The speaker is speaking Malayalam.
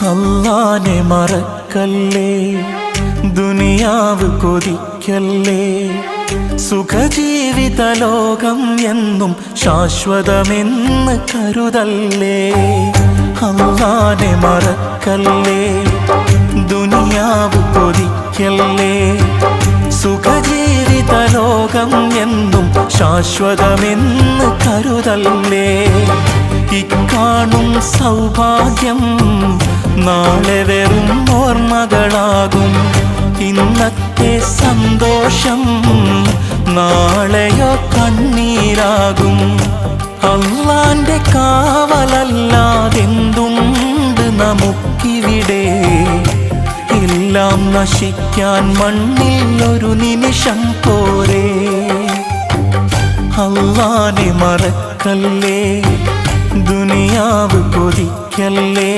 അല്ലാനെ മറക്കല്ലേ, ദുനിയാവ് കൊതിക്കല്ലേ. സുഖജീവിത ലോകം എന്നും ശാശ്വതമെന്ന് കരുതല്ലേ. അല്ലാനെ മറക്കല്ലേ, ദുനിയാവ് കൊതിക്കല്ലേ. സുഖജീവിത ലോകം എന്നും ശാശ്വതമെന്ന് കരുതല്ലേ. ഇക്കാണും സൗഭാഗ്യം നാളെ വെറും ഓർമ്മകളാകും. ഇന്നത്തെ സന്തോഷം നാളെയോ കണ്ണീരാകും. അല്ലാന്റെ കാവലല്ലാതെന്തുണ്ട് നമുക്കിവിടെ? എല്ലാം നശിക്കാൻ മണ്ണിൽ ഒരു നിമിഷം പോരെ. അല്ലാനെ മറക്കല്ലേ, ദുനിയാവ് കൊതിക്കല്ലേ.